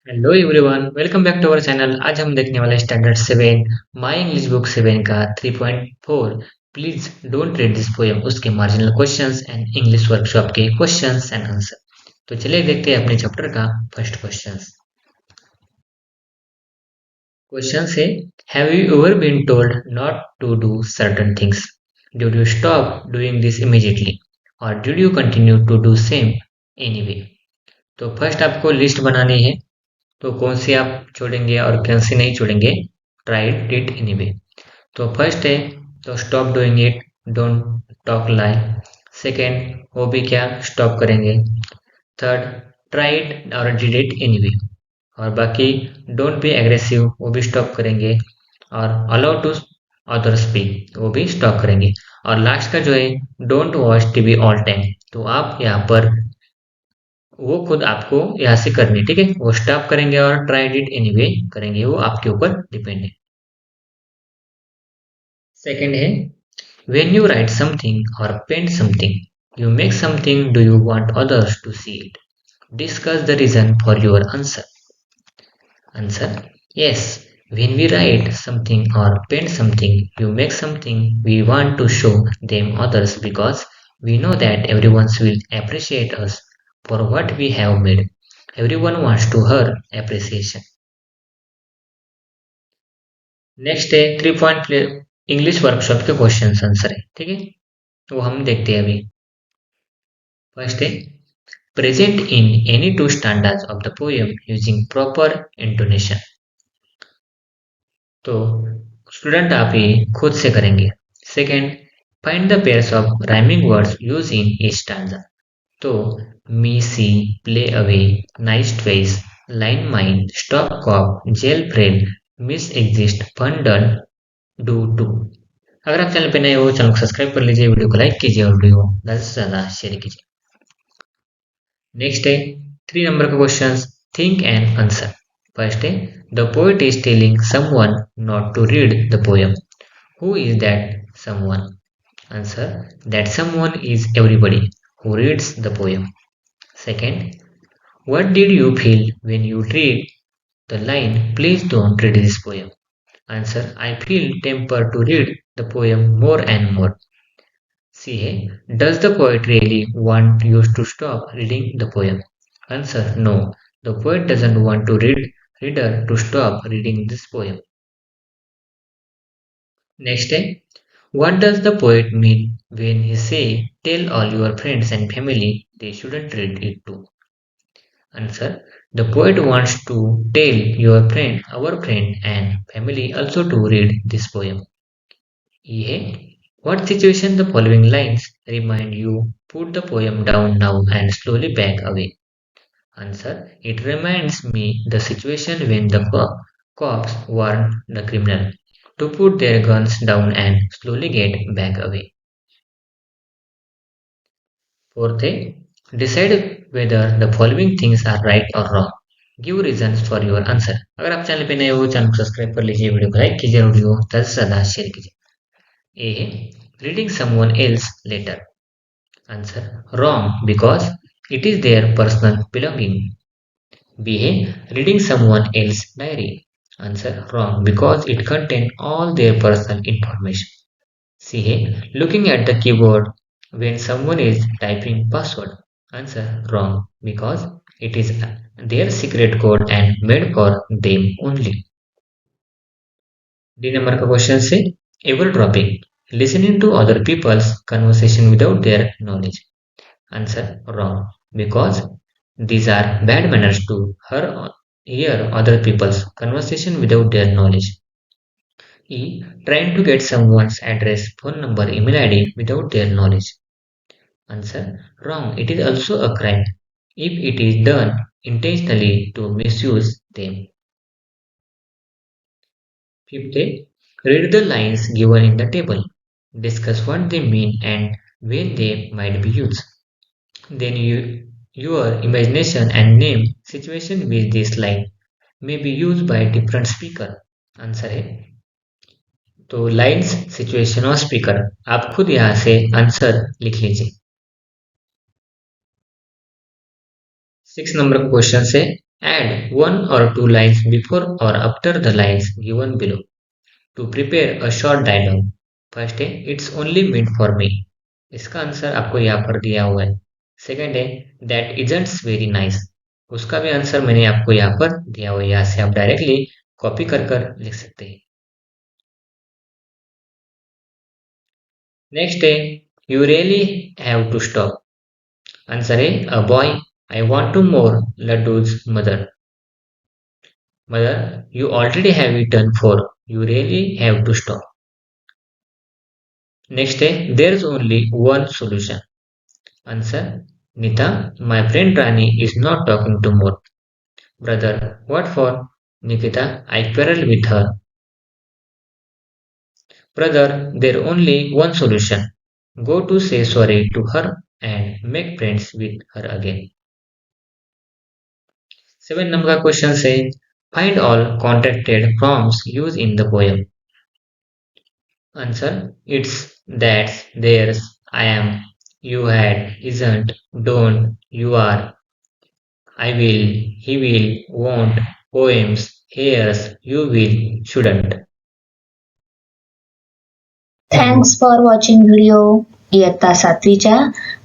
Hello everyone, welcome back to our channel. आज हम देखने वाले स्टैंडर्ड 7 माई इंग्लिश बुक 7 का 3.4 please don't read this poem उसके marginal questions and English workshop के क्वेश्चंस एंड आंसर। तो चलिए देखते हैं अपने चैप्टर का फर्स्ट क्वेश्चंस। क्वेश्चन है, have you ever been told not to do certain things? Did you stop doing this immediately और did you continue to do same anyway? तो फर्स्ट आपको लिस्ट बनानी है। तो कौन सी आप छोड़ेंगे और कौन सी नहीं छोड़ेंगे? Try it anyway. तो फर्स्ट है, तो stop doing it, don't talk lie. Second, वो भी क्या स्टॉप करेंगे। थर्ड, ट्राई इट और डिड इट एनीवे। और बाकी डोंट बी एग्रेसिव, वो भी स्टॉप करेंगे। और अलाउ टू अदर स्पीक, वो भी स्टॉप करेंगे। और लास्ट का जो है, don't watch TV all time, तो आप यहाँ पर वो खुद आपको यहाँ से करनी है, ठीक है। वो स्टॉप करेंगे और ट्राइड इट एनीवे करेंगे, वो आपके ऊपर डिपेंड है। सेकंड है, व्हेन यू राइट समथिंग और paint something you make something, do you want others to see it? Discuss the reason for your answer. Yes, when we write something or paint something, you make something, we want to show them others because we know that everyone will appreciate us for what we have made. Everyone wants to hear appreciation. Next है 3 point English workshop के question answer है, ठीक है। वो हम देखते हैं अभी। फर्स्ट है, present in any two standards of the poem using proper intonation. तो स्टूडेंट आप ये खुद से करेंगे। Second, find the pairs of rhyming words use in each stanza. तो me see, play away, nice twice, line mine, stop cop, jail friend, miss exist, fun done, do too. अगर आप channel पे नए हो, चैनल को subscribe कर लीजिए, video को लाइक कीजिए और वीडियो को ज़्यादा से ज़्यादा शेयर कीजिए। नेक्स्ट है 3 नंबर का question, think and answer. First है, the poet is telling someone not to read the poem. Who is that someone? Answer, that someone is everybody who reads the poem. Second, what did you feel when you read the line, please don't read this poem? Answer, I feel tempered to read the poem more and more. C है, does the poet really want you to stop reading the poem? Answer, no, the poet doesn't want to reader to stop reading this poem. Next है, what does the poet mean when he say tell all your friends and family they shouldn't read it too? Answer, the poet wants to tell your friend, our friend and family also to read this poem. E है, what situation the following lines remind you? Put the poem down now and slowly back away. Answer, it reminds me the situation when the cops warned the criminal to put their guns down and slowly get back away. Fourth है, decide whether the following things are right or wrong. Give reasons for your answer. अगर आप channel पे नए हो, channel को subscribe कर लीजिए, video को लाइक कीजिए और वीडियो को ज़्यादा से ज़्यादा शेयर कीजिए। ए है, reading someone else letter. Answer, wrong because it is their personal belonging. B है, reading someone else diary. Answer, wrong because it contain all their personal information. C है, looking at the keyboard when someone is typing password. Answer, wrong because it is their secret code and made for them only. D number का question से, ever dropping, listening to other people's conversation without their knowledge. Answer, wrong because these are bad manners to hear other people's conversation without their knowledge. E, trying to get someone's address, phone number, email ID without their knowledge. Answer, wrong. It is also a crime if it is done intentionally to misuse them. Fifth, read the lines given in the table. Discuss what they mean and when they might be used. Then your imagination and name situation with this line may be used by different speaker. Answer है, तो lines, situation और speaker आप खुद यहाँ से answer लिख लीजिए। 6 number का क्वेश्चन है, Add one or two lines before or after the lines given below to prepare a short dialogue. First है इट्स ओनली मीant फॉर मी, इसका आंसर आपको यहाँ पर दिया हुआ है। सेकंड है दैट इजंट्स वेरी नाइस, उसका भी आंसर मैंने आपको यहाँ पर दिया हुआ है, यहाँ से आप डायरेक्टली कॉपी कर कर लिख सकते हैं। नेक्स्ट है you really have to stop, answer है a boy I want to more laddoos mother. Mother, you already have eaten four. You really have to stop. Next day, there's only one solution. Answer, Nita, my friend Rani is not talking to more. Brother, what for? Nikita, I quarreled with her. Brother, there's only one solution. Go to say sorry to her and make friends with her again. 7 number का question say, find all contracted forms used in the poem. Answer, it's that's, there's, I am, you had, isn't, don't, you are, I will, he will, won't, poems, here's, you will, shouldn't. Thanks for watching video. इयत्ता 7वीच्या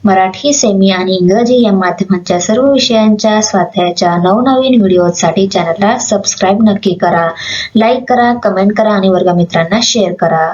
Marathi, semi आणि इंग्रजी या माध्यमांच्या सर्व विषयांच्या स्वाध्यायाच्या नवनवीन व्हिडिओसाठी चॅनलला subscribe नक्की करा. लाईक करा, कमेंट करा आणि वर्गमित्रांना शेअर करा.